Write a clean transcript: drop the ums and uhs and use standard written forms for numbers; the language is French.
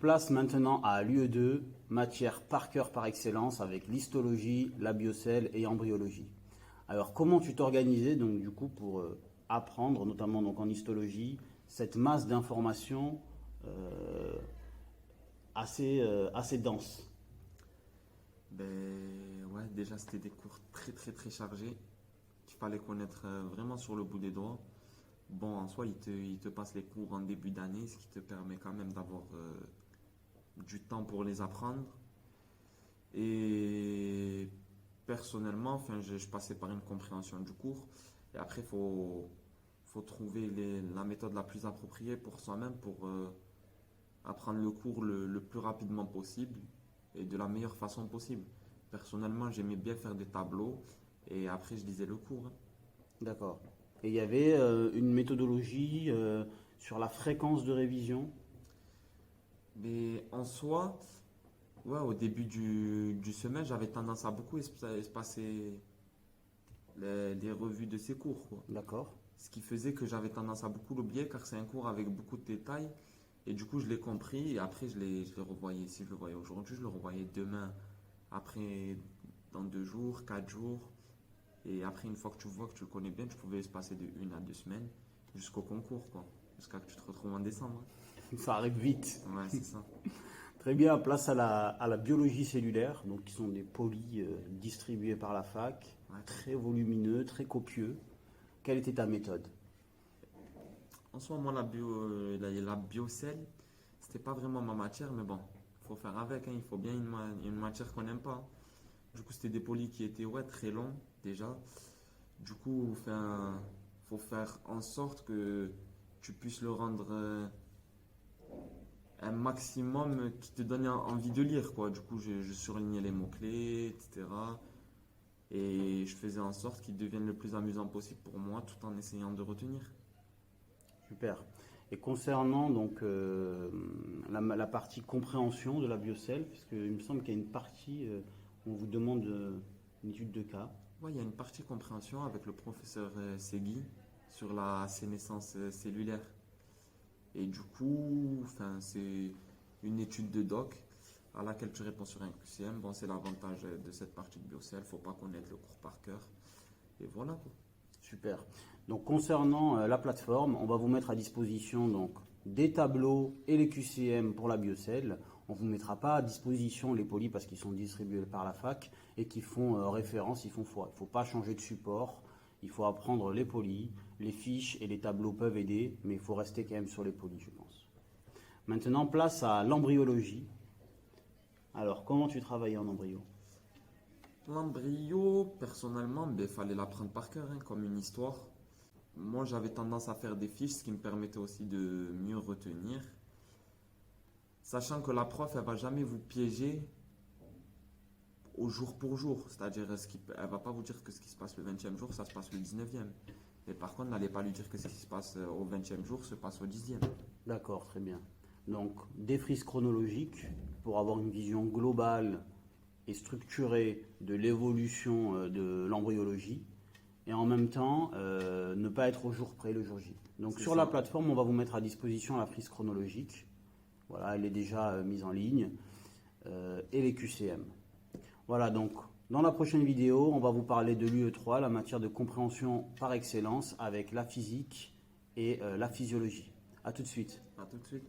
place maintenant à l'UE2, matière par cœur par excellence avec l'histologie, la biocelle et embryologie. Alors comment tu t'organisais donc du coup pour apprendre, notamment donc en histologie, cette masse d'informations assez dense? Ben ouais, déjà c'était des cours très chargés qu'il fallait connaître vraiment sur le bout des doigts. Bon, en soi, il te passe les cours en début d'année, ce qui te permet quand même d'avoir du temps pour les apprendre. Et personnellement, enfin, je passais par une compréhension du cours. Et après, faut trouver la méthode la plus appropriée pour soi-même pour apprendre le cours le plus rapidement possible et de la meilleure façon possible. Personnellement, j'aimais bien faire des tableaux et après, je lisais le cours, hein. D'accord. Et il y avait une méthodologie sur la fréquence de révision? Mais en soi, ouais, au début du semestre, j'avais tendance à beaucoup espacer les revues de ces cours, quoi. D'accord. Ce qui faisait que j'avais tendance à beaucoup l'oublier car c'est un cours avec beaucoup de détails. Et du coup, je l'ai compris et après, je l'ai revoyais. Si je le voyais aujourd'hui, je le revoyais demain. Après, dans 2 jours, 4 jours. Et après, une fois que tu vois que tu le connais bien, tu pouvais espacer de 1 à 2 semaines jusqu'au concours, quoi. Jusqu'à que tu te retrouves en décembre, Ça arrive vite. hein. Ouais, c'est ça. Très bien, place à la biologie cellulaire, donc qui sont des polis distribués par la fac, Ouais. très volumineux, très copieux. Quelle était ta méthode? En soi, moi, la biocelle, c'était pas vraiment ma matière, mais bon, faut faire avec, hein. Il faut bien une matière qu'on n'aime pas. Du coup, c'était des polis qui étaient ouais, très longs déjà. Du coup, enfin, faut faire en sorte que tu puisses le rendre un maximum qui te donne envie de lire, quoi. Du coup, je surlignais les mots-clés, etc. Et je faisais en sorte qu'il devienne le plus amusant possible pour moi tout en essayant de retenir. Super. Et concernant donc la partie compréhension de la biocelle, puisqu'il me semble qu'il y a une partie où on vous demande une étude de cas. Ouais, il y a une partie compréhension avec le professeur Segui sur la sénescence cellulaire. Et du coup, enfin, c'est une étude de doc à laquelle tu réponds sur un QCM. Bon, c'est l'avantage de cette partie de biocell, faut pas connaître le cours par cœur. Et voilà, quoi. Super. Donc concernant la plateforme, on va vous mettre à disposition donc des tableaux et les QCM pour la biocelle. On ne vous mettra pas à disposition les polis parce qu'ils sont distribués par la fac et qui font référence, ils font foi. Il ne faut pas changer de support. Il faut apprendre les polis, les fiches et les tableaux peuvent aider, mais il faut rester quand même sur les polis, je pense. Maintenant, place à l'embryologie. Alors, comment tu travailles en embryo? L'embryo, personnellement, il fallait l'apprendre par cœur, hein, comme une histoire. Moi, j'avais tendance à faire des fiches, ce qui me permettait aussi de mieux retenir. Sachant que la prof, elle va jamais vous piéger au jour pour jour. C'est-à-dire, elle va pas vous dire que ce qui se passe le 20e jour, ça se passe le 19e. Mais par contre, n'allez pas lui dire que ce qui se passe au 20e jour se passe au 10e. D'accord, très bien. Donc, des frises chronologiques pour avoir une vision globale et structurée de l'évolution de l'embryologie et en même temps ne pas être au jour près le jour J. Donc, C'est sur ça. la plateforme, on va vous mettre à disposition la frise chronologique. Voilà, elle est déjà mise en ligne et les QCM. Voilà, donc dans la prochaine vidéo, on va vous parler de l'UE3, la matière de compréhension par excellence avec la physique et la physiologie. A tout de suite. À tout de suite.